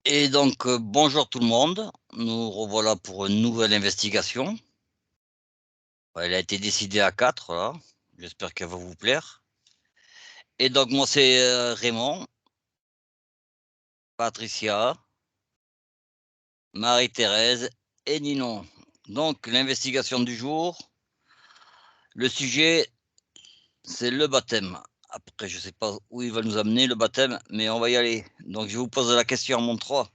Et donc, bonjour tout le monde. Nous revoilà pour une nouvelle investigation. Elle a été décidée à 4, là. J'espère qu'elle va vous plaire. Et donc, moi, c'est Raymond, Patricia, Marie-Thérèse et Ninon. Donc, l'investigation du jour, le sujet, c'est le baptême. Après, je ne sais pas où il va nous amener, le baptême, mais on va y aller. Donc, je vous pose la question en mon 3.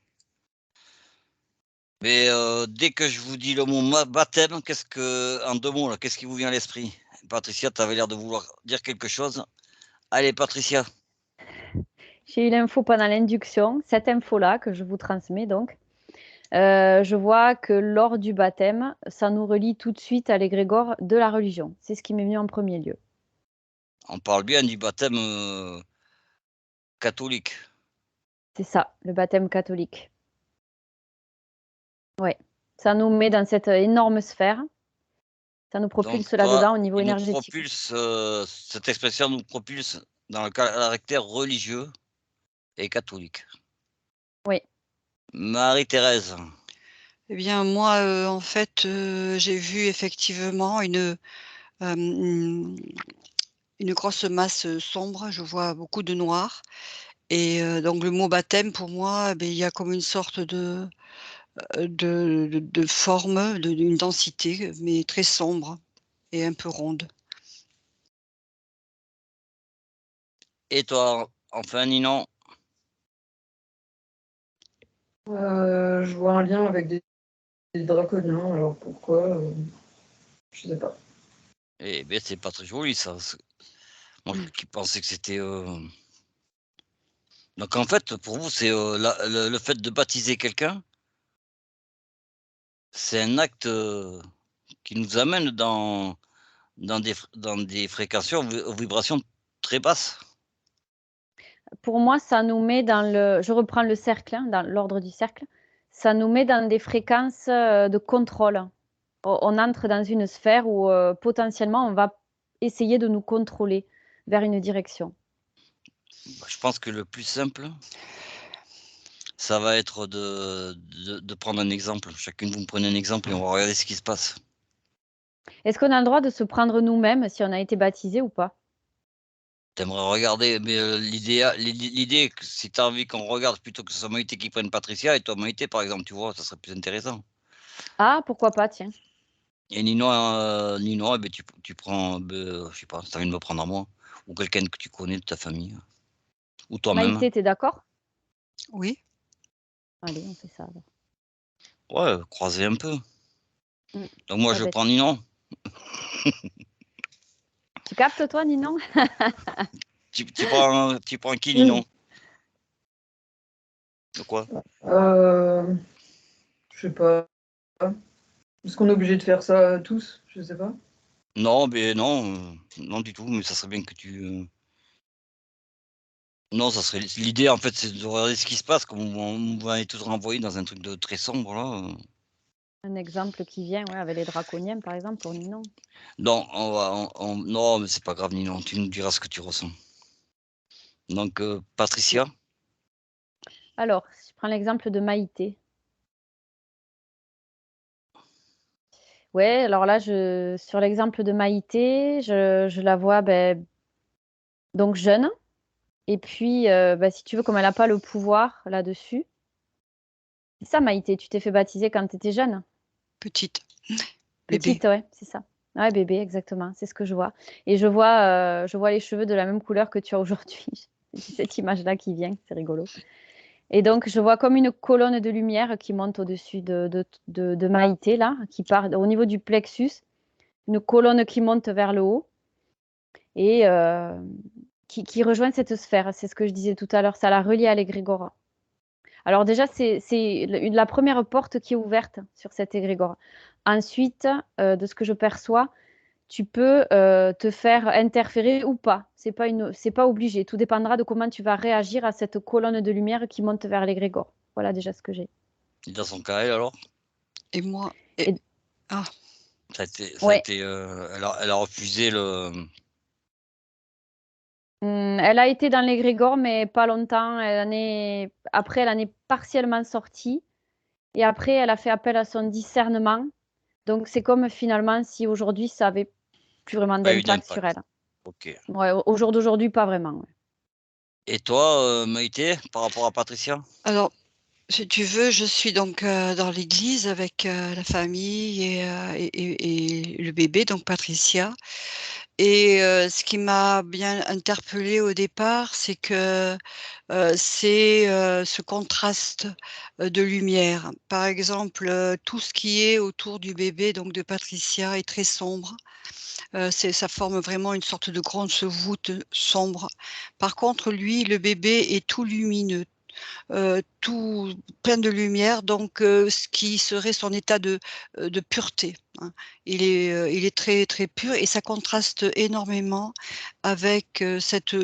Mais dès que je vous dis le mot baptême, en 2 mots, là, qu'est-ce qui vous vient à l'esprit? Patricia, tu avais l'air de vouloir dire quelque chose. Allez, Patricia. J'ai eu l'info pendant l'induction, cette info-là que je vous transmets donc. Je vois que lors du baptême, ça nous relie tout de suite à l'égrégore de la religion. C'est ce qui m'est venu en premier lieu. On parle bien du baptême catholique. C'est ça, le baptême catholique. Ouais, ça nous met dans cette énorme sphère. Ça nous Donc, propulse toi, là-dedans au niveau il nous énergétique. propulse, cette expression nous propulse dans le caractère religieux et catholique. Oui. Marie-Thérèse. Eh bien, moi, en fait, j'ai vu effectivement une grosse masse sombre. Je vois beaucoup de noir. Et donc, le mot baptême, pour moi, il y a comme une sorte de forme, d'une densité, mais très sombre et un peu ronde. Et toi, enfin, Ninon? Je vois un lien avec des draconiens, alors pourquoi je sais pas. Eh bien, c'est pas très joli, ça. Moi, qui pensais que c'était... Donc, en fait, pour vous, c'est le fait de baptiser quelqu'un, c'est un acte qui nous amène dans des fréquences, vibrations très basses. Pour moi, ça nous met dans le. Je reprends le cercle, hein, dans l'ordre du cercle. Ça nous met dans des fréquences de contrôle. On entre dans une sphère où potentiellement on va essayer de nous contrôler vers une direction. Je pense que le plus simple, ça va être de prendre un exemple. Chacune, vous me prenez un exemple et on va regarder ce qui se passe. Est-ce qu'on a le droit de se prendre nous-mêmes si on a été baptisé ou pas? T'aimerais regarder, mais l'idée, si tu as envie qu'on regarde plutôt que ce soit Maïté qui prenne Patricia et toi Maïté, par exemple, tu vois, ça serait plus intéressant. Ah, pourquoi pas, tiens. Et Nino, eh ben, tu prends, je sais pas, si tu as envie de me prendre à moi, ou quelqu'un que tu connais de ta famille, ou toi-même. Maïté, t'es d'accord? Oui. Allez, on fait ça alors. Ouais, croiser un peu. Donc moi, Pas je bête. prends Ninon. Tu captes, toi, Ninon? Tu prends qui, Ninon? De quoi? Je sais pas. Est-ce qu'on est obligé de faire ça tous? Je sais pas. Non, mais non, non du tout, mais ça serait bien que tu... Non, ça serait... L'idée, en fait, c'est de regarder ce qui se passe, comme on va être tous renvoyés dans un truc de très sombre, là. Un exemple qui vient, ouais, avec les draconiens, par exemple, pour Ninon. Non, non, mais c'est pas grave, Ninon, tu nous diras ce que tu ressens. Donc, Patricia? Alors, si je prends l'exemple de Maïté. Ouais, alors là, sur l'exemple de Maïté, je la vois donc jeune. Et puis, si tu veux, comme elle n'a pas le pouvoir là-dessus. C'est ça, Maïté, tu t'es fait baptiser quand tu étais jeune? Petite. Bébé. Petite, ouais, c'est ça. Ouais, bébé, exactement, c'est ce que je vois. Et je vois les cheveux de la même couleur que tu as aujourd'hui. J'ai cette image-là qui vient, c'est rigolo. Et donc, je vois comme une colonne de lumière qui monte au-dessus de Maïté, là, qui part au niveau du plexus, une colonne qui monte vers le haut et qui rejoint cette sphère. C'est ce que je disais tout à l'heure, ça la relie à l'égrégore. Alors déjà, c'est la première porte qui est ouverte sur cet égrégore. Ensuite, de ce que je perçois, tu peux te faire interférer ou pas. C'est pas obligé. Tout dépendra de comment tu vas réagir à cette colonne de lumière qui monte vers l'égrégore. Voilà déjà ce que j'ai. Et dans son cas, elle, alors? Et moi. Et, Ah, Ça a ouais, été, elle a refusé Elle a été dans l'égrégore, mais pas longtemps. Après, elle en est partiellement sortie. Et après, elle a fait appel à son discernement. Donc, c'est comme finalement si aujourd'hui, ça avait plus vraiment Pas eu d'impact sur elle. d'impact. Ok. Ouais, au jour d'aujourd'hui, pas vraiment. Ouais. Et toi, Maïté, par rapport à Patricia? Alors, si tu veux, je suis donc dans l'église avec la famille et le bébé, donc Patricia. Et ce qui m'a bien interpellée au départ, c'est que c'est ce contraste de lumière. Par exemple, tout ce qui est autour du bébé, donc de Patricia, est très sombre. Ça forme vraiment une sorte de grande voûte sombre. Par contre, lui, le bébé est tout lumineux, tout plein de lumière, donc ce qui serait son état de pureté, hein. Il est très, très pur et ça contraste énormément avec, cette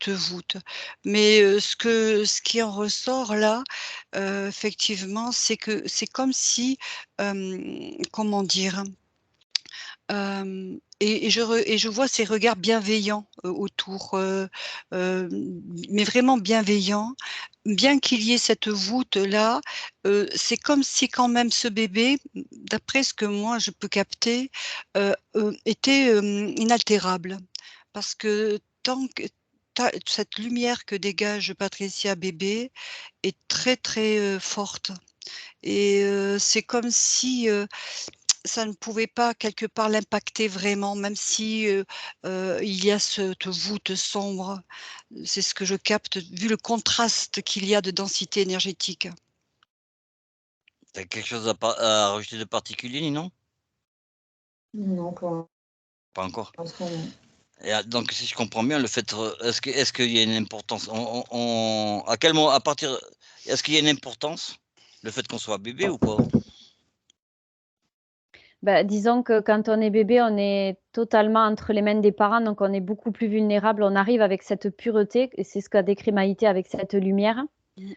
voûte. Mais ce qui en ressort là, effectivement, c'est que c'est comme si, comment dire? Et je vois ces regards bienveillants, autour, mais vraiment bienveillants. Bien qu'il y ait cette voûte-là, c'est comme si quand même ce bébé, d'après ce que moi je peux capter, était, inaltérable. Parce que tant que cette lumière que dégage Patricia bébé est très, très, forte et c'est comme si, ça ne pouvait pas quelque part l'impacter vraiment, même si, il y a cette voûte sombre. C'est ce que je capte, vu le contraste qu'il y a de densité énergétique. Tu as quelque chose à rajouter de particulier, non? Non, pas Pas encore. en ce moment. Et donc, si je comprends bien, le fait, est-ce qu'il y a une importance, à quel moment, est-ce qu'il y a une importance, le fait qu'on soit bébé ou pas? Bah, disons que quand on est bébé, on est totalement entre les mains des parents, donc on est beaucoup plus vulnérable. On arrive avec cette pureté, et c'est ce qu'a décrit Maïté avec cette lumière. Mmh.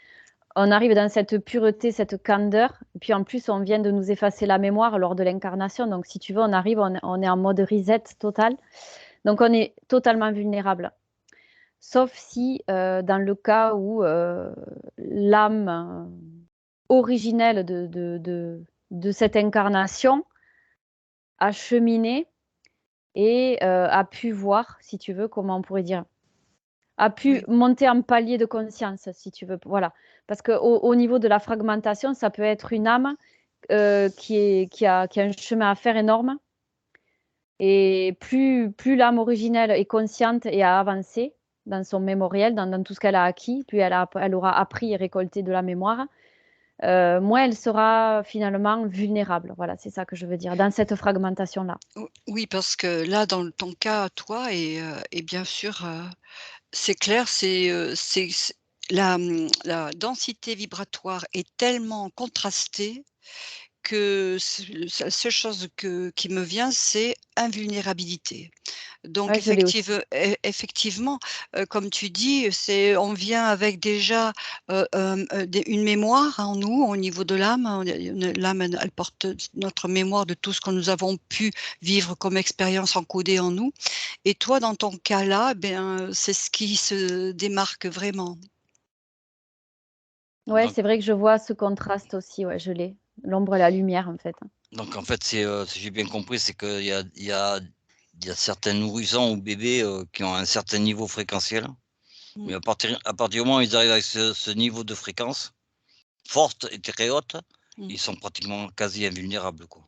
On arrive dans cette pureté, cette candeur, et puis en plus, on vient de nous effacer la mémoire lors de l'incarnation. Donc, si tu veux, on arrive, on est en mode reset total. Donc, on est totalement vulnérable. Sauf si, dans le cas où l'âme originelle de cette incarnation a cheminé et a pu voir, si tu veux, comment on pourrait dire, a pu Oui. monter un palier de conscience, si tu veux. Voilà. Parce qu'au niveau de la fragmentation, ça peut être une âme qui a un chemin à faire énorme. Et plus l'âme originelle est consciente et a avancé dans son mémoriel, dans tout ce qu'elle a acquis, plus elle aura appris et récolté de la mémoire, moins elle sera finalement vulnérable. Voilà, c'est ça que je veux dire, dans cette fragmentation-là. Oui, parce que là, dans ton cas, toi et bien sûr, c'est clair, c'est la densité vibratoire est tellement contrastée que la seule chose qui me vient, c'est invulnérabilité. Donc Ouais, je l'ai aussi. effectivement, comme tu dis, on vient avec déjà, une mémoire en nous, au niveau de l'âme, hein. L'âme, elle porte notre mémoire de tout ce que nous avons pu vivre comme expérience encodée en nous et toi, dans ton cas-là, ben, c'est ce qui se démarque vraiment. Ouais, Donc c'est vrai que je vois ce contraste aussi, ouais, je l'ai. L'ombre et la lumière, en fait. en fait, si j'ai bien compris, c'est qu'il y a certains nourrissons ou bébés, qui ont un certain niveau fréquentiel, Mmh. mais à partir du moment où ils arrivent avec ce niveau de fréquence forte et très haute, Mmh. ils sont pratiquement quasi invulnérables, quoi.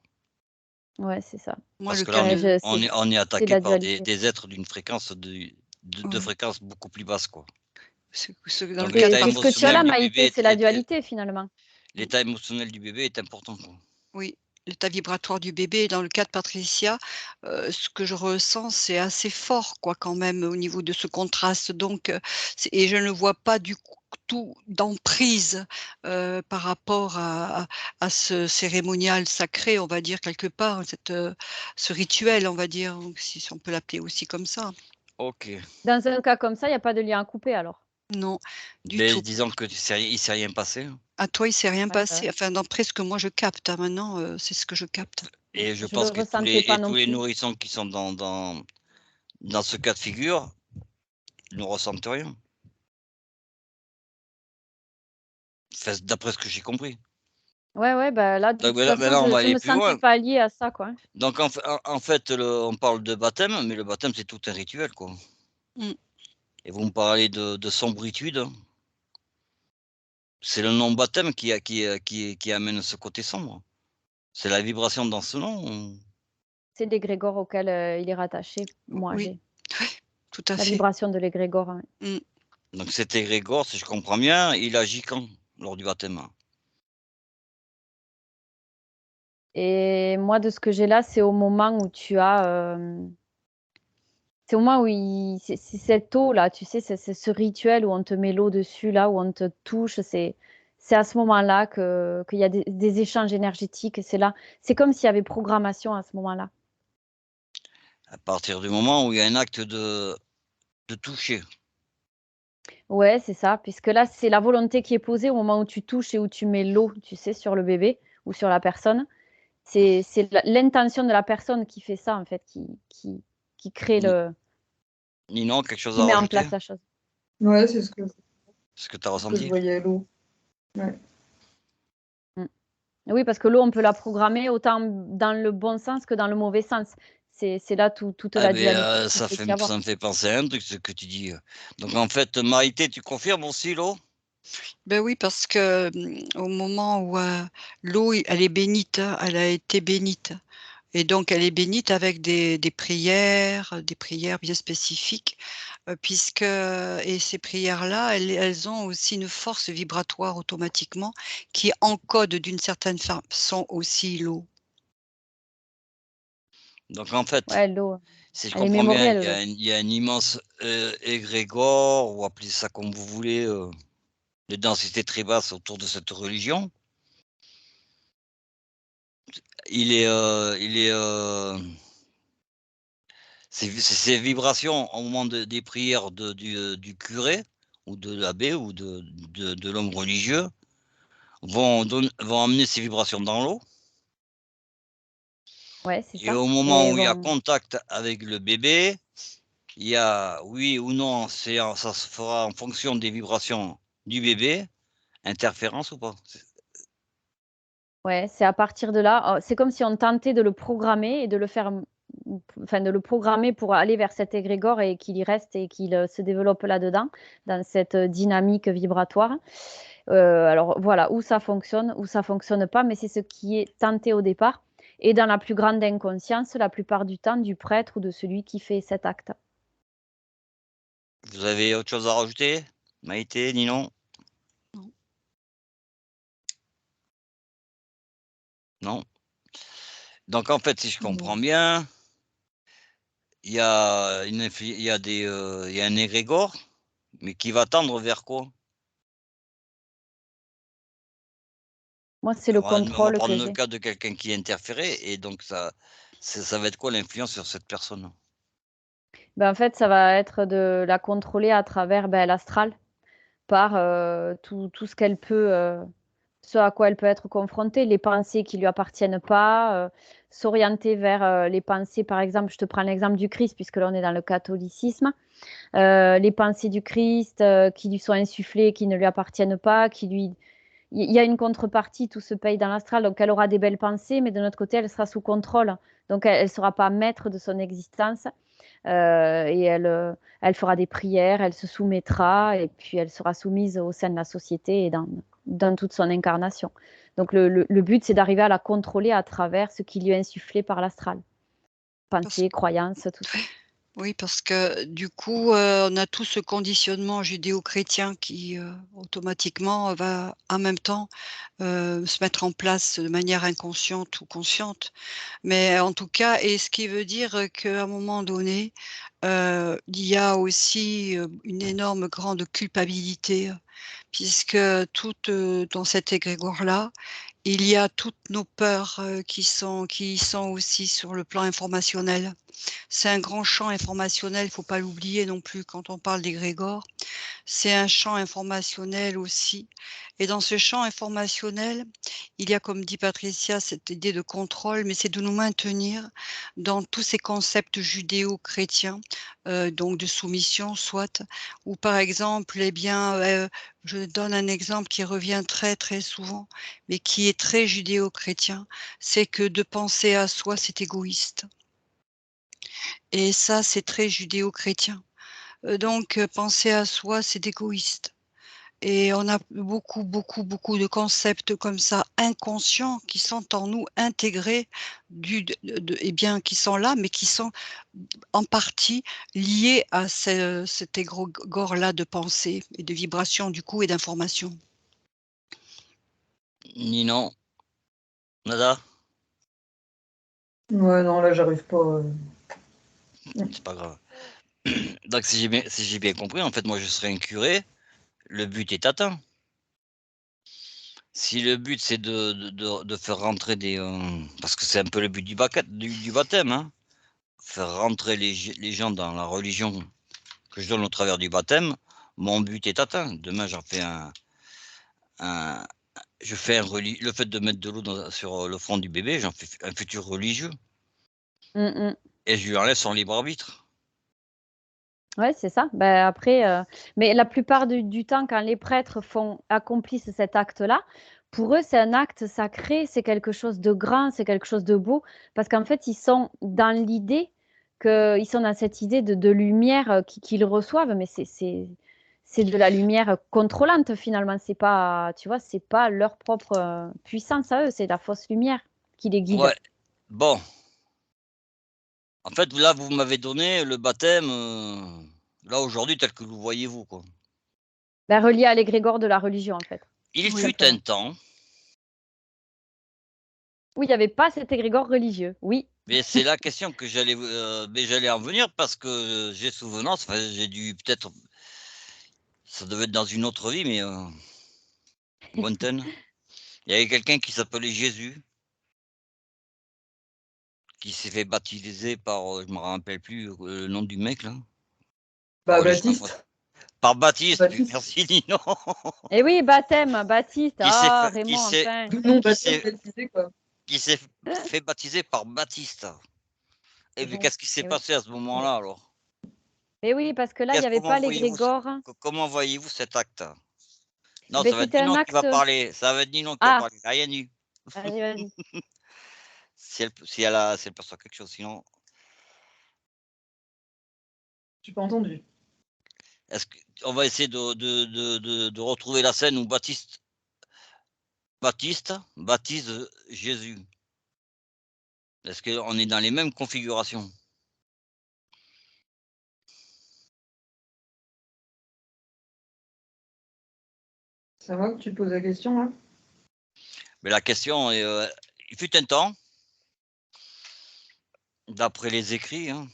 Ouais, c'est ça. Moi, Parce le que là, cas Ouais, de on est c'est de attaqué la par dualité. des êtres d'une fréquence de ouais, fréquence beaucoup plus basse, quoi. dans le Donc cas de C'est ce que tu as l'état émotionnel là, du Maïté, bébé c'est la dualité, finalement. l'état émotionnel du bébé est important, quoi. Oui, l'état vibratoire du bébé et dans le cas de Patricia, ce que je ressens, c'est assez fort quoi quand même au niveau de ce contraste donc et je ne vois pas du coup tout d'emprise, par rapport à ce cérémonial sacré, on va dire quelque part, ce rituel, on va dire, si on peut l'appeler aussi comme ça. OK. Dans un cas comme ça, il y a pas de lien à couper alors? Non, du Mais tout. disons que il s'est rien passé, hein, À toi, il s'est rien Ouais, bah, passé, enfin d'après ce que moi je capte, hein, maintenant, c'est ce que je capte. et je je le pense que ressentais pas non tous les plus. nourrissons qui sont dans ce cas de figure, ne ressentent rien. Enfin, d'après ce que j'ai compris. Ouais, bah, là, de Donc, toute façon, là, on va je aller me plus sentais loin. pas liée à ça, quoi. Donc, en fait, on parle de baptême, mais le baptême, c'est tout un rituel, quoi. Mmh. Et vous me parlez de sombritude. C'est le nom baptême qui amène ce côté sombre. C'est la vibration dans ce nom ou? C'est l'égrégore auquel, il est rattaché, moi, Oui, j'ai tout à la fait. vibration de l'égrégore, ouais. Mmh. Donc cet égrégore, si je comprends bien, il agit quand? Lors du baptême? Et moi, de ce que j'ai là, c'est au moment où tu as, c'est au moment où c'est cette eau-là, tu sais, c'est ce rituel où on te met l'eau dessus, là, où on te touche, c'est à ce moment-là qu'il y a des échanges énergétiques, c'est là. C'est comme s'il y avait programmation à ce moment-là. À partir du moment où il y a un acte de toucher. Ouais, c'est ça, puisque là, c'est la volonté qui est posée au moment où tu touches et où tu mets l'eau, tu sais, sur le bébé ou sur la personne. C'est l'intention de la personne qui fait ça, en fait, qui crée Ni le Ninon, quelque chose qui à met en rajouter? place la chose. Ouais, c'est ce Ce que tu as que je ressenti? voyais l'eau. Ouais. Mmh. Oui, parce que l'eau, on peut la programmer autant dans le bon sens que dans le mauvais sens. C'est là toute Ah la beh, dualité qu'il peut y avoir. ça me fait penser à un truc, ce que tu dis. Donc en fait, Maïté, tu confirmes aussi l'eau? Ben oui, parce que, au moment où, l'eau, elle est bénite, hein, elle a été bénite et donc elle est bénite avec des prières bien spécifiques, puisque et ces prières-là, elles ont aussi une force vibratoire automatiquement qui encode d'une certaine façon aussi l'eau. Donc en fait, Ouais, l'eau, si je elle est comprends bien, mémorielle, l'eau. il y a un immense, égrégore ou appelez ça comme vous voulez, de densité très basse autour de cette religion. Il est, ces vibrations au moment des prières du curé ou de l'abbé ou de l'homme religieux vont amener ces vibrations dans l'eau Ouais, c'est et ça au moment et où il y a bon, contact avec le bébé, il y a oui ou non, ça se fera en fonction des vibrations du bébé, interférence ou pas? ouais, c'est à partir de là, c'est comme si on tentait de le programmer et de le faire, enfin, de le programmer pour aller vers cet égrégore et qu'il y reste et qu'il, se développe là-dedans, dans cette, dynamique vibratoire. Alors voilà, où ça fonctionne, où ça fonctionne pas, mais c'est ce qui est tenté au départ et dans la plus grande inconscience, la plupart du temps, du prêtre ou de celui qui fait cet acte. Vous avez autre chose à rajouter? Maïté, Ninon? Non? Donc en fait, si je comprends Non. bien, il y a un égrégore, mais qui va tendre vers quoi? Moi, c'est le On va contrôle que prendre le j'ai. cas de quelqu'un qui est interféré et donc ça va être quoi l'influence sur cette personne? Ben, en fait, ça va être de la contrôler à travers, l'astral par, tout ce qu'elle peut, ce à quoi elle peut être confrontée, les pensées qui lui appartiennent pas, s'orienter vers, les pensées par exemple, je te prends l'exemple du Christ puisque là on est dans le catholicisme, les pensées du Christ, qui lui sont insufflées, qui ne lui appartiennent pas, qui lui il y a une contrepartie, tout se paye dans l'astral, donc elle aura des belles pensées, mais de notre côté, elle sera sous contrôle. Donc elle ne sera pas maître de son existence, et elle fera des prières, elle se soumettra et puis elle sera soumise au sein de la société et dans toute son incarnation. Donc le but, c'est d'arriver à la contrôler à travers ce qui lui est insufflé par l'astral. Parce Pensées, croyances, tout ça. Oui, parce que du coup, on a tout ce conditionnement judéo-chrétien qui, automatiquement, va en même temps, se mettre en place de manière inconsciente ou consciente. Mais en tout cas et ce qui veut dire, qu'à un moment donné, il y a aussi, une énorme grande culpabilité, puisque toute, dans cet égrégore-là, il y a toutes nos peurs, qui sont aussi sur le plan informationnel. C'est un grand champ informationnel, il faut pas l'oublier non plus quand on parle d'égrégore. c'est un champ informationnel aussi. Et dans ce champ informationnel, il y a, comme dit Patricia, cette idée de contrôle, mais c'est de nous maintenir dans tous ces concepts judéo-chrétiens, donc de soumission soit, ou par exemple, eh bien, je donne un exemple qui revient très, très souvent, mais qui est très judéo-chrétien, c'est que de penser à soi, c'est égoïste. Et ça, c'est très judéo-chrétien. Donc penser à soi, c'est égoïste. Et on a beaucoup, beaucoup, beaucoup de concepts comme ça, inconscients, qui sont en nous intégrés, eh bien, qui sont là, mais qui sont en partie liés à cet égrégore-là de pensée et de vibration du coup et d'information. Ninon, nada, Ouais, non, là, j'arrive pas. c'est pas grave. Donc si j'ai bien compris, en fait, moi je serais un curé, le but est atteint. Si le but c'est de faire rentrer des, parce que c'est un peu le but du baptême, hein, faire rentrer les gens dans la religion que je donne au travers du baptême, mon but est atteint. Demain j'en fais je fais le fait de mettre de l'eau sur le front du bébé, j'en fais un futur religieux. Et je lui enlève son libre arbitre. Ouais, c'est ça. Ben, après, mais la plupart du temps, quand les prêtres accomplissent cet acte-là, pour eux, c'est un acte sacré, c'est quelque chose de grand, c'est quelque chose de beau, parce qu'en fait, ils sont dans l'idée ils sont dans cette idée de lumière qu'ils reçoivent, mais c'est de la lumière contrôlante finalement. C'est pas, tu vois, c'est pas leur propre puissance à eux, c'est la fausse lumière qui les guide. Ouais, bon. En fait, là, vous m'avez donné le baptême, là, aujourd'hui, tel que le voyez-vous, quoi. Ben, relié à l'égrégore de la religion, en fait. Il Oui. fut un temps, Oui, il n'y avait pas cet égrégore religieux, oui. mais c'est la question que j'allais en venir parce que j'ai souvenance, enfin, j'ai dû peut-être, ça devait être dans une autre vie, mais lointaine. Il y avait quelqu'un qui s'appelait Jésus, qui s'est fait baptiser par, je me rappelle plus le nom du mec là. Bah, Oh, Baptiste. par Baptiste, Baptiste. merci Nino. Et oui, baptême, Baptiste. Qui s'est Ah, fait, Raymond, enfin. Non, qui Baptiste, s'est, baptisé, quoi. qui s'est fait baptiser par Baptiste. Et puis qu'est-ce qui s'est Et oui. passé à ce moment-là alors? Et oui, parce que là, il n'y avait pas l'égrégore. Comment voyez-vous cet acte? Non, Ben, ça va être c'était un Ninon qui va acte. parler. Ça va être Ninon qui va Ah, parler. Rien nu. vas-y, vas-y. Si elle perçoit quelque chose, sinon. J'ai pas entendu. On va essayer de retrouver la scène où Baptiste baptise Jésus. Est-ce qu'on est dans les mêmes configurations? C'est à moi que tu poses la question, là? Mais la question est, il fut un temps, d'après les écrits, hein,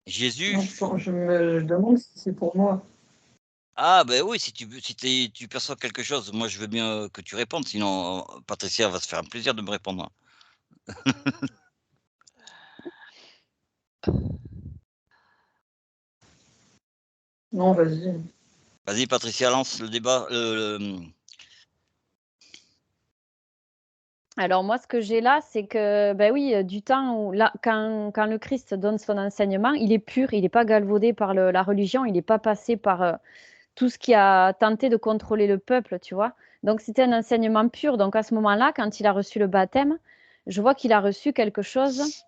Jésus. Non, je demande si c'est pour moi. Ah ben oui, si tu perçois quelque chose, moi je veux bien que tu répondes, sinon Patricia va se faire un plaisir de me répondre. Non, vas-y. Vas-y Patricia, lance le débat. Alors moi, ce que j'ai là, c'est que, ben oui, du temps où, là, quand le Christ donne son enseignement, il est pur, il n'est pas galvaudé par la religion, il n'est pas passé par tout ce qui a tenté de contrôler le peuple, tu vois. Donc c'était un enseignement pur. Donc à ce moment-là, quand il a reçu le baptême, je vois qu'il a reçu quelque chose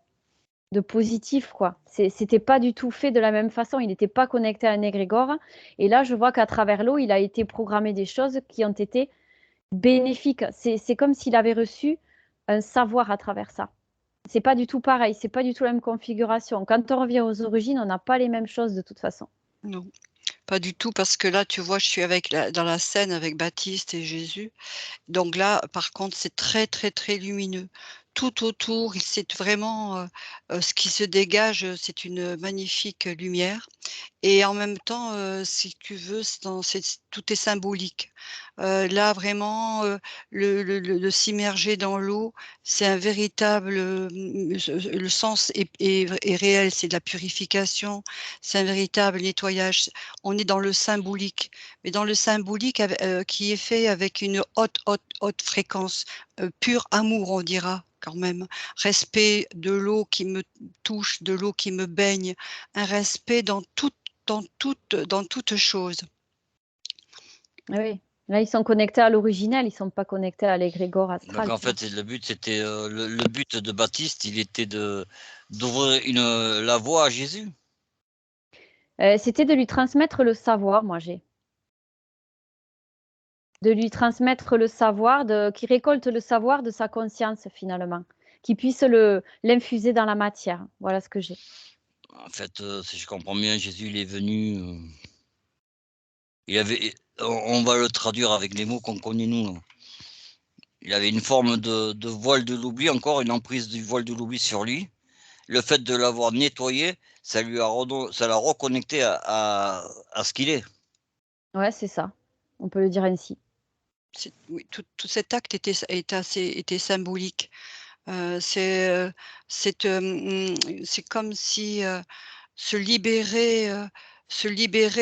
de positif, quoi. C'était pas du tout fait de la même façon. Il n'était pas connecté à un égrégore. Et là, je vois qu'à travers l'eau, il a été programmé des choses qui ont été bénéfiques. C'est comme s'il avait reçu un savoir à travers ça. C'est pas du tout pareil. C'est pas du tout la même configuration. Quand on revient aux origines, on n'a pas les mêmes choses de toute façon. Non, pas du tout, parce que là, tu vois, je suis dans la scène avec Baptiste et Jésus. Donc là, par contre, c'est très, très, très lumineux. tout autour. C'est vraiment ce qui se dégage, c'est une magnifique lumière. Et en même temps, si tu veux, tout est symbolique. Là vraiment, le s'immerger dans l'eau, c'est un véritable, le sens est réel, c'est de la purification, c'est un véritable nettoyage. On est dans le symbolique, mais dans le symbolique qui est fait avec une haute fréquence, pur amour, on dira quand même. Respect de l'eau qui me touche, de l'eau qui me baigne, un respect dans toute chose. Oui. Là, ils sont connectés à l'original, ils ne sont pas connectés à l'égrégore astral. Donc en tu vois. fait, le but c'était le but de Baptiste, il était d'ouvrir la voie à Jésus. C'était de lui transmettre le savoir, moi j'ai. De lui transmettre le savoir, qu'il récolte le savoir de sa conscience finalement, qu'il puisse l'infuser dans la matière. Voilà ce que j'ai. En fait, si je comprends bien, Jésus il est venu. On va le traduire avec les mots qu'on connaît nous. Là. Il avait une forme de voile de l'oubli, encore une emprise du voile de l'oubli sur lui. Le fait de l'avoir nettoyé, ça l'a reconnecté à ce qu'il est. Ouais, c'est ça. On peut le dire ainsi. Oui, tout cet acte était symbolique. C'est comme si se libérer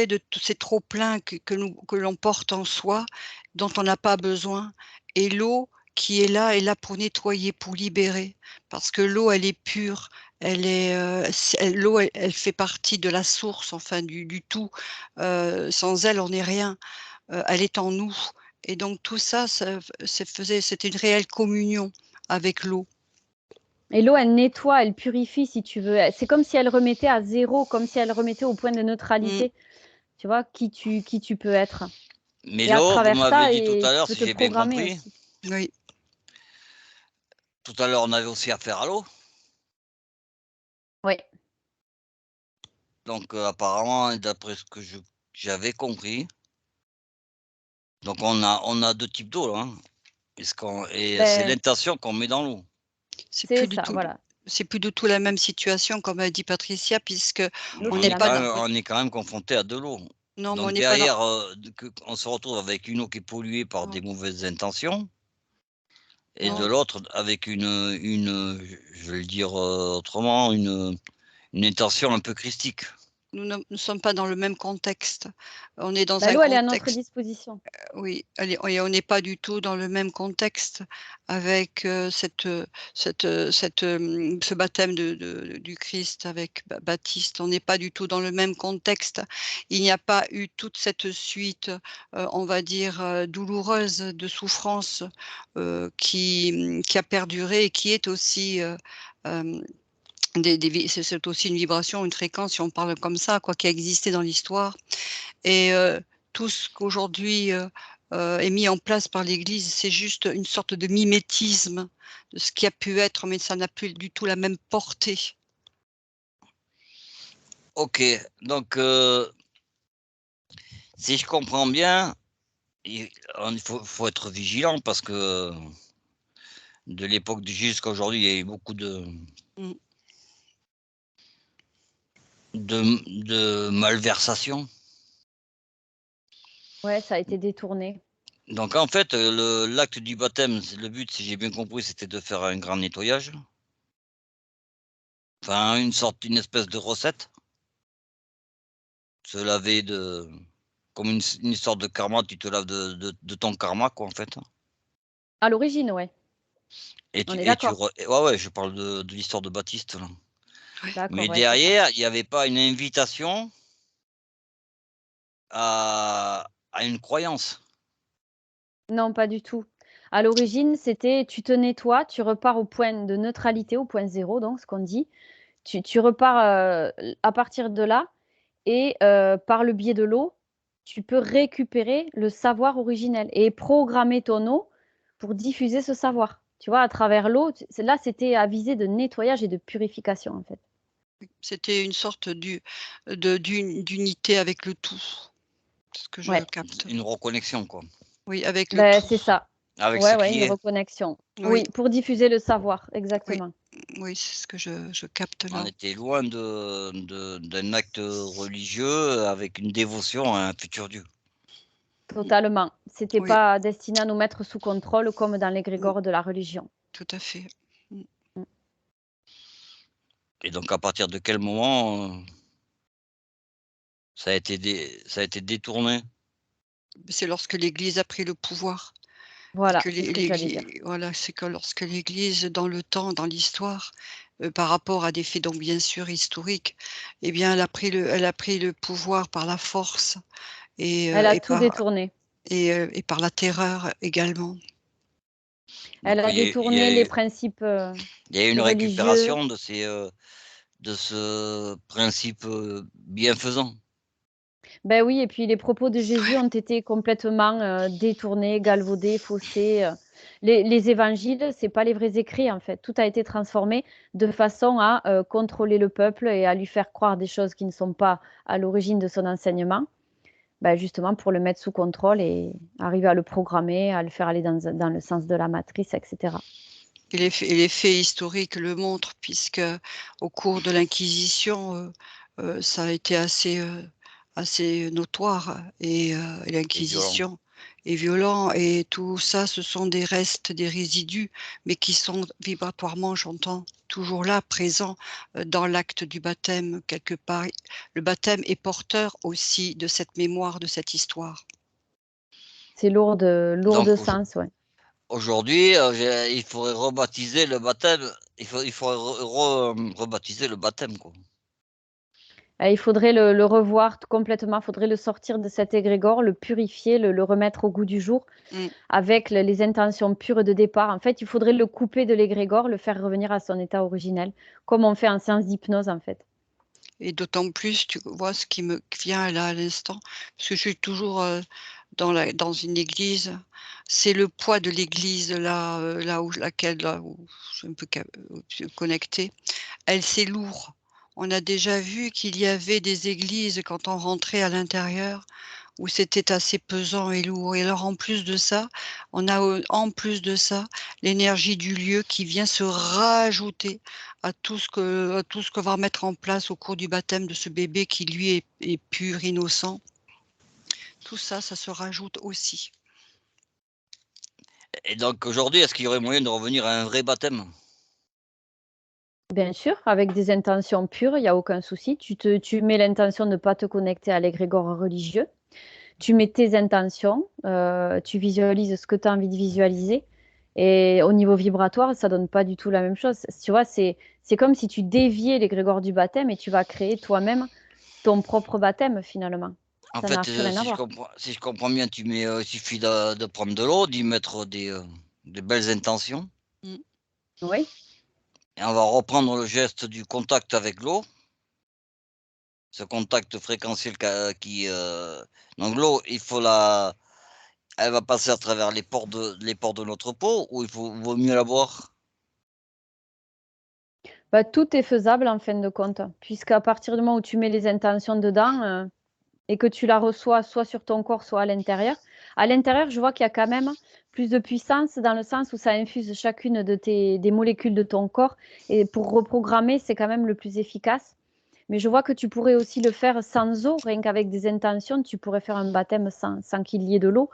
de tous ces trop pleins que l'on porte en soi, dont on n'a pas besoin. Et l'eau qui est là pour nettoyer, pour libérer, parce que l'eau, elle est pure. L'eau, elle fait partie de la source, enfin du tout. Sans elle, on n'est rien. Elle est en nous. Et donc tout ça, c'était une réelle communion avec l'eau. Et l'eau, elle nettoie, elle purifie, si tu veux. C'est comme si elle remettait à zéro, comme si elle remettait au point de neutralité. Tu vois, qui tu peux être. Mais Et à l'eau, vous travers m'avez ça, dit tout et à tu l'heure, peux si te j'ai bien programmer compris, aussi. Oui. tout à l'heure on avait aussi affaire à l'eau. Oui. Donc apparemment, d'après ce que j'avais compris, donc on a deux types d'eau là. Hein. C'est Ben, l'intention qu'on met dans l'eau. C'est c'est plus du ça, tout, voilà. c'est plus du tout la même situation, comme a dit Patricia, puisque L'eau, on c'est n'est la pas même. dans, On est quand même confronté à de l'eau. non, mais on Donc n'est pas dans, derrière, on se retrouve avec une eau qui est polluée par des mauvaises intentions, et de non, l'autre avec je vais le dire autrement, une intention un peu christique. nous ne sommes pas dans le même contexte. On est dans Ben, un l'eau, elle est à notre contexte, disposition. oui, et on n'est pas du tout dans le même contexte avec ce baptême du Christ avec Baptiste. On n'est pas du tout dans le même contexte. Il n'y a pas eu toute cette suite, on va dire, douloureuse de souffrance qui a perduré et qui est aussi c'est aussi une vibration, une fréquence, si on parle comme ça, quoi, qui a existé dans l'histoire. Et tout ce qu'aujourd'hui est mis en place par l'Église, c'est juste une sorte de mimétisme de ce qui a pu être, mais ça n'a plus du tout la même portée. Ok, donc si je comprends bien, il faut être vigilant parce que de l'époque de Jésus jusqu'à aujourd'hui, il y a eu beaucoup de malversations. Ouais, ça a été détourné. Donc en fait, l'acte du baptême, le but, si j'ai bien compris, c'était de faire un grand nettoyage. Enfin, une espèce de recette. Se laver comme une sorte de karma, tu te laves de ton karma, quoi, en fait. À l'origine, ouais. On est d'accord. Ouais, je parle de l'histoire de Baptiste, là. D'accord, Mais ouais, c'est ça. derrière, il n'y avait pas une invitation à une croyance. Non, pas du tout. À l'origine, c'était tu te nettoies, tu repars au point de neutralité, au point zéro, donc ce qu'on dit. Tu repars à partir de là et par le biais de l'eau, tu peux récupérer le savoir originel et programmer ton eau pour diffuser ce savoir. Tu vois, à travers l'eau, là, c'était à visée de nettoyage et de purification, en fait. C'était une sorte d'unité avec le tout, c'est ce que je Ouais, capte. Une reconnexion, quoi. Oui, avec le ben, tout. c'est ça. Avec Ouais, ce ouais, qui une est. reconnexion. Oui, Oui, pour diffuser le savoir, oui, exactement. oui, c'est ce que je capte On là. était loin d'un acte religieux avec une dévotion à un futur Dieu. Totalement. C'était Oui, pas destiné à nous mettre sous contrôle comme dans mm, l'égrégore de la religion. tout à fait. Mm. Mm. Et donc, à partir de quel moment ça a été détourné? C'est lorsque l'Église a pris le pouvoir. Et Voilà, que c'est ce que j'allais dire. voilà, c'est que lorsque l'Église, dans le temps, dans l'histoire, par rapport à des faits donc bien sûr historiques, eh bien elle a pris le pouvoir par la force Elle a et tout par détourné. et par la terreur également. Elle Donc, a détourné les principes, il y a eu une religieux. récupération de ce principe bienfaisant. Ben oui, et puis les propos de Jésus ont été complètement, détournés, galvaudés, faussés, Les évangiles, c'est pas les vrais écrits, en fait. Tout a été transformé de façon à, contrôler le peuple et à lui faire croire des choses qui ne sont pas à l'origine de son enseignement. Bah, justement pour le mettre sous contrôle et arriver à le programmer, à le faire aller dans le sens de la matrice et cetera. Et les faits historiques le montrent puisque au cours de l'Inquisition, ça a été assez notoire et Et violent. l'Inquisition est violent et tout ça, ce sont des restes, des résidus, mais qui sont vibratoirement, j'entends, toujours là, présents, dans l'acte du baptême quelque part. Le baptême est porteur aussi de cette mémoire, de cette histoire. C'est lourd Donc de sens, ouais. aujourd'hui, il faudrait rebaptiser le baptême. Il faudrait rebaptiser le baptême, quoi. Il faudrait le revoir complètement, il faudrait le sortir de cet égrégore, le purifier, le remettre au goût du jour Mmh. avec les intentions pures de départ. En fait, il faudrait le couper de l'égrégore, le faire revenir à son état originel, comme on fait en séance d'hypnose, en fait. Et d'autant plus, tu vois, ce qui me vient là à l'instant, parce que je suis toujours, dans une église, c'est le poids de l'église là, là où je suis un peu connectée. Elle, c'est lourd. On a déjà vu qu'il y avait des églises quand on rentrait à l'intérieur où c'était assez pesant et lourd et alors en plus de ça, on a, en plus de ça, l'énergie du lieu qui vient se rajouter à tout ce qu'on va mettre en place au cours du baptême de ce bébé qui lui est pur, innocent. Tout ça, ça se rajoute aussi. Et donc aujourd'hui, est-ce qu'il y aurait moyen de revenir à un vrai baptême? Bien sûr, avec des intentions pures, il y a aucun souci. Tu mets l'intention de ne pas te connecter à l'égrégore religieux. Tu mets tes intentions, tu visualises ce que tu as envie de visualiser et au niveau vibratoire, ça donne pas du tout la même chose. Tu vois, c'est comme si tu déviais l'égrégore du baptême et tu vas créer toi-même ton propre baptême finalement. En Ça n'a fait, plus rien à voir. si je comprends bien, il suffit de prendre de l'eau, d'y mettre des belles intentions Mmh. Oui, et on va reprendre le geste du contact avec l'eau, ce contact fréquentiel donc l'eau, elle va passer à travers les pores de notre peau ou vaut mieux la boire? bah, tout est faisable en fin de compte, puisqu'à partir du moment où tu mets les intentions dedans, et que tu la reçois soit sur ton corps, soit à l'intérieur. À l'intérieur, je vois qu'il y a quand même plus de puissance dans le sens où ça infuse chacune des molécules de ton corps et pour reprogrammer, c'est quand même le plus efficace. Mais je vois que tu pourrais aussi le faire sans eau, rien qu'avec des intentions, tu pourrais faire un baptême sans qu'il y ait de l'eau.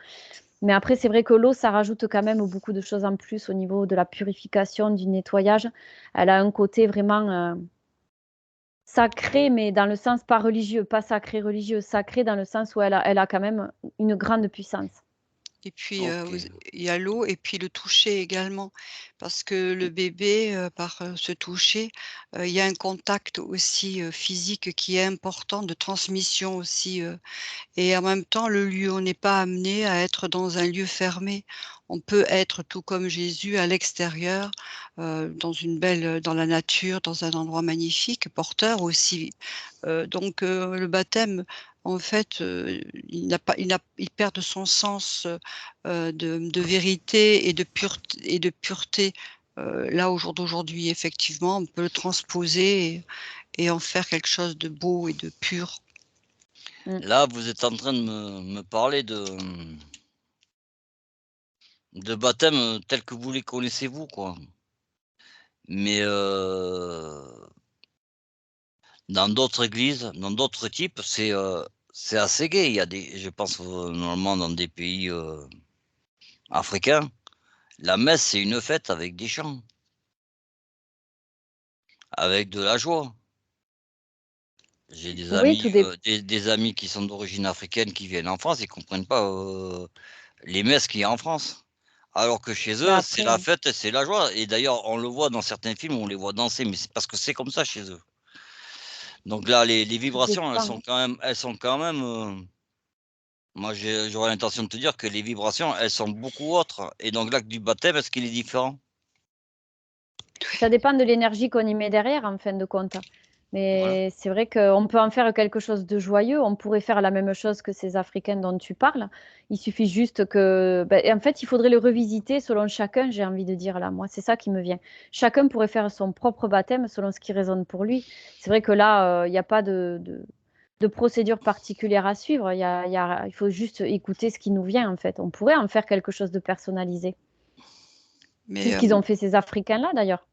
Mais après, c'est vrai que l'eau, ça rajoute quand même beaucoup de choses en plus au niveau de la purification, du nettoyage. Elle a un côté vraiment, sacré, mais dans le sens pas religieux, pas sacré religieux, sacré dans le sens où elle a quand même une grande puissance. Et puis, OK. il y a l'eau et puis le toucher également. Parce que le bébé, par, ce toucher, il y a un contact aussi, physique qui est important, de transmission aussi, et en même temps, le lieu, on n'est pas amené à être dans un lieu fermé. On peut être tout comme Jésus à l'extérieur, dans la nature, dans un endroit magnifique, porteur aussi. Le baptême, en fait, il perd de son sens, de vérité et de pureté, là, au jour d'aujourd'hui. Effectivement, on peut le transposer et en faire quelque chose de beau et de pur. Mmh. Là, vous êtes en train de me parler de baptême tels que vous les connaissez vous, quoi. Mais dans d'autres églises, dans d'autres types, c'est assez gai. Il y a je pense normalement dans des pays africains, la messe c'est une fête avec des chants, avec de la joie. J'ai des Oui, amis, tout dépend. des amis qui sont d'origine africaine qui viennent en France, ils comprennent pas les messes qu'il y a en France. Alors que chez Ben eux, c'est la après, fête et c'est la joie. Et d'ailleurs, on le voit dans certains films, on les voit danser, mais c'est parce que c'est comme ça chez eux. Donc là, les tout vibrations, dépend. elles sont quand même. Moi, j'aurais l'intention de te dire que les vibrations, elles sont beaucoup autres. Et donc l'acte du baptême, est-ce qu'il est différent? Ça dépend de l'énergie qu'on y met derrière, en fin de compte. Voilà. Mais c'est vrai qu'on peut en faire quelque chose de joyeux. On pourrait faire la même chose que ces Africains dont tu parles. Il suffit juste que... en fait, il faudrait le revisiter selon chacun, j'ai envie de dire là. Moi, c'est ça qui me vient. Chacun pourrait faire son propre baptême selon ce qui résonne pour lui. C'est vrai que là, il n'y a pas de procédure particulière à suivre. Il faut juste écouter ce qui nous vient, en fait. On pourrait en faire quelque chose de personnalisé. C'est Mais, ce qu'ils ont fait ces Africains-là, d'ailleurs.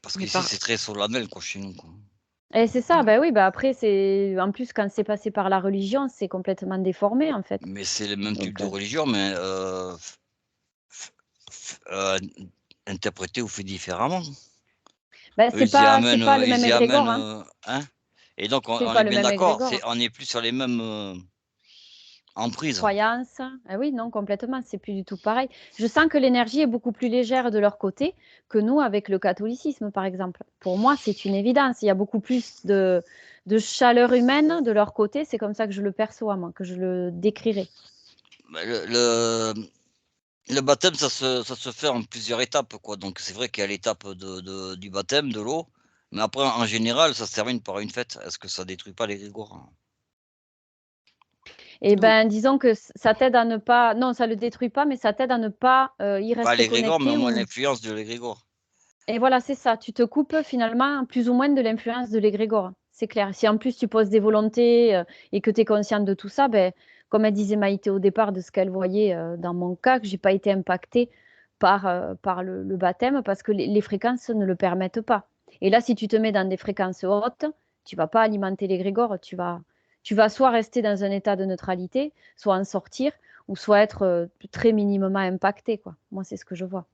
Parce mais qu'ici, par c'est très solennel, quoi, chez nous, quoi. Et c'est ça, voilà. bah oui, bah après, c'est en plus, quand c'est passé par la religion, c'est complètement déformé, en fait. Mais c'est le même type Donc, de religion, mais interprété ou fait différemment. bah, Eux, c'est pas le même ils y égrégore, amènent, hein. hein? Et donc C'est on pas est le bien même d'accord, égrégore. on n'est plus sur les mêmes, emprises. Croyance. Ah oui, non, complètement, c'est plus du tout pareil. Je sens que l'énergie est beaucoup plus légère de leur côté que nous avec le catholicisme, par exemple. Pour moi, c'est une évidence. Il y a beaucoup plus de chaleur humaine de leur côté. C'est comme ça que je le perçois, moi, que je le décrirais. Bah, le baptême, ça se fait en plusieurs étapes, quoi. Donc c'est vrai qu'il y a l'étape du baptême, de l'eau, mais après en général, ça se termine par une fête. Est-ce que ça détruit pas l'égrégore? Et Oui, ben, disons que ça t'aide à ne pas, non, ça le détruit pas, mais ça t'aide à ne pas y Pas rester l'égrégore, mais au connecté moins ou. l'influence de l'égrégore. Et voilà, c'est ça. Tu te coupes finalement plus ou moins de l'influence de l'égrégore. C'est clair. Si en plus tu poses des volontés et que tu es consciente de tout ça, ben, comme elle disait Maïté au départ de ce qu'elle voyait dans mon cas, que j'ai pas été impactée par le baptême parce que les fréquences ne le permettent pas. Et là, si tu te mets dans des fréquences hautes, tu vas pas alimenter l'égrégore. Tu vas soit rester dans un état de neutralité, soit en sortir, ou soit être très minimement impacté, quoi. Moi, c'est ce que je vois.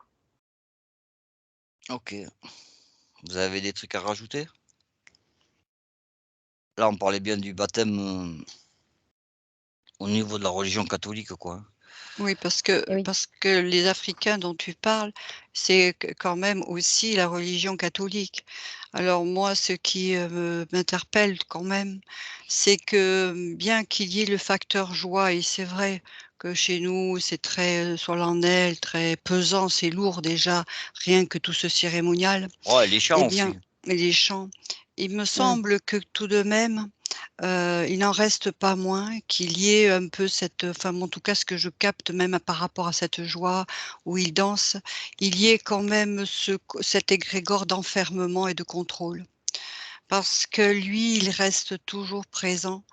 OK. Vous avez des trucs à rajouter? Là, on parlait bien du baptême, au niveau de la religion catholique, quoi. oui, Et oui. parce que les Africains dont tu parles, c'est quand même aussi la religion catholique. Alors moi, ce qui m'interpelle quand même, c'est que bien qu'il y ait le facteur joie, et c'est vrai que chez nous, c'est très solennel, très pesant, c'est lourd déjà, rien que tout ce cérémonial, Ouais, les eh chants bien, aussi. et les chants, il me Mm. semble que tout de même, il n'en reste pas moins qu'il y ait un peu cette, enfin, en tout cas, ce que je capte même par rapport à cette joie où il danse, il y ait quand même cet égrégore d'enfermement et de contrôle. Parce que lui, il reste toujours présent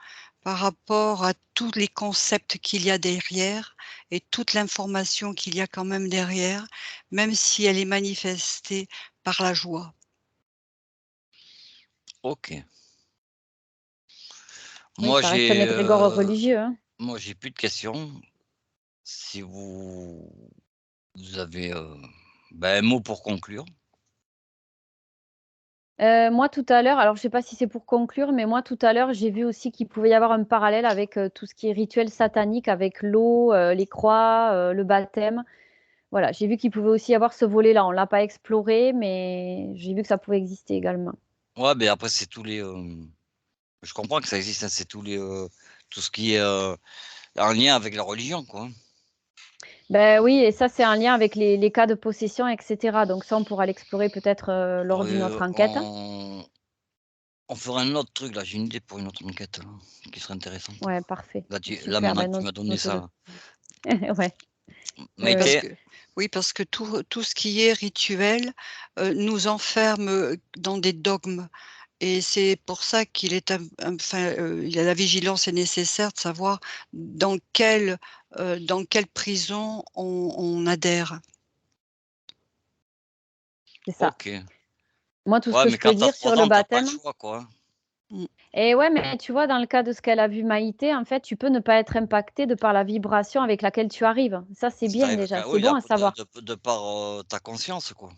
par rapport à tous les concepts qu'il y a derrière et toute l'information qu'il y a quand même derrière, même si elle est manifestée par la joie. OK. Oui, Moi, ça reste un égrégore religieux, hein. j'ai plus de questions. Si vous avez, un mot pour conclure? Moi, tout à l'heure, alors je ne sais pas si c'est pour conclure, mais moi, tout à l'heure, j'ai vu aussi qu'il pouvait y avoir un parallèle avec tout ce qui est rituel satanique, avec l'eau, les croix, le baptême. Voilà, j'ai vu qu'il pouvait aussi y avoir ce volet-là. On ne l'a pas exploré, mais j'ai vu que ça pouvait exister également. Ouais, mais après c'est tous les, je comprends que ça existe, hein, c'est tout ce qui est, en lien avec la religion, quoi, hein. Ben oui, et ça, c'est un lien avec les cas de possession, etc. Donc ça, on pourra l'explorer peut-être lors d'une autre enquête. On fera un autre truc là, j'ai une idée pour une autre enquête là, qui serait intéressante. Ouais, parfait. Là Super, maintenant ben que tu m'as donné ça note-le. là. Ouais, Oui, ouais, ouais. Maïté, parce que tout ce qui est rituel, nous enferme, dans des dogmes et c'est pour ça qu'il est enfin, il y a la vigilance est nécessaire de savoir dans quelle prison on adhère. C'est ça. OK. Moi, tout ce Ouais, que mais je peux quand tu as dire 3 sur le ans, tu as pas le baptême. choix, quoi, hein. Mmh. Et ouais, mais tu vois, dans le cas de ce qu'elle a vu Maïté, en fait, tu peux ne pas être impacté de par la vibration avec laquelle tu arrives. Ça, c'est Si tu bien arrives déjà. qu'à C'est oui, bon à savoir. de par, ta conscience, quoi.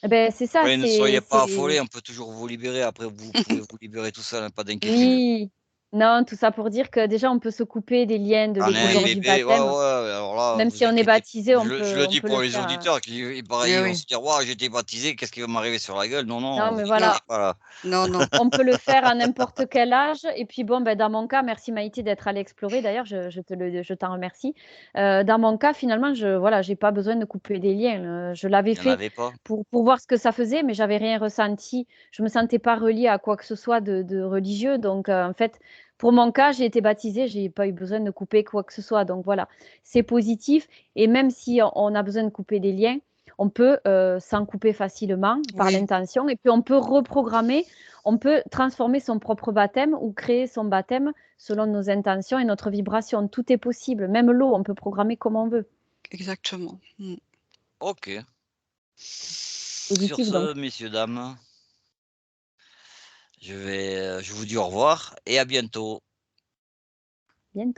Eh beh, c'est ça, Après, ne soyez pas c'est affolés, on peut toujours vous libérer. Après, vous pouvez vous libérer tout seul, hein, pas d'inquiétude. oui. Non, tout ça pour dire que déjà, on peut se couper des liens de J'en ai un l'égregore Oui, du bébé, ouais, baptême. ouais, alors là, Même vous si on est inquiétez baptisé, je le on dis peut pour le les faire, auditeurs qui pareil, oui, ils vont oui. se dire: «Waouh, j'ai été baptisé, qu'est-ce qui va m'arriver sur la gueule?» Non, non, non, vous mais Non, inquiétez voilà. pas là. non, non. On peut le faire à n'importe quel âge et puis bon, ben, dans mon cas, merci Maïté d'être allée explorer d'ailleurs, je t'en remercie. Dans mon cas, finalement, voilà, j'ai pas besoin de couper des liens, je l'avais Il y en fait avait pas? pour voir ce que ça faisait, mais j'avais rien ressenti. Je me sentais pas reliée à quoi que ce soit de religieux donc en fait, pour mon cas, j'ai été baptisée, j'ai pas eu besoin de couper quoi que ce soit donc voilà, c'est positif et même si on a besoin de couper des liens, on peut, s'en couper facilement par Oui, l'intention et puis on peut reprogrammer, on peut transformer son propre baptême ou créer son baptême selon nos intentions et notre vibration. Tout est possible, même l'eau, on peut programmer comme on veut. exactement. Mmh. OK. Sur Positif ce, donc. messieurs, dames, je vous dis au revoir et à bientôt. Bientôt.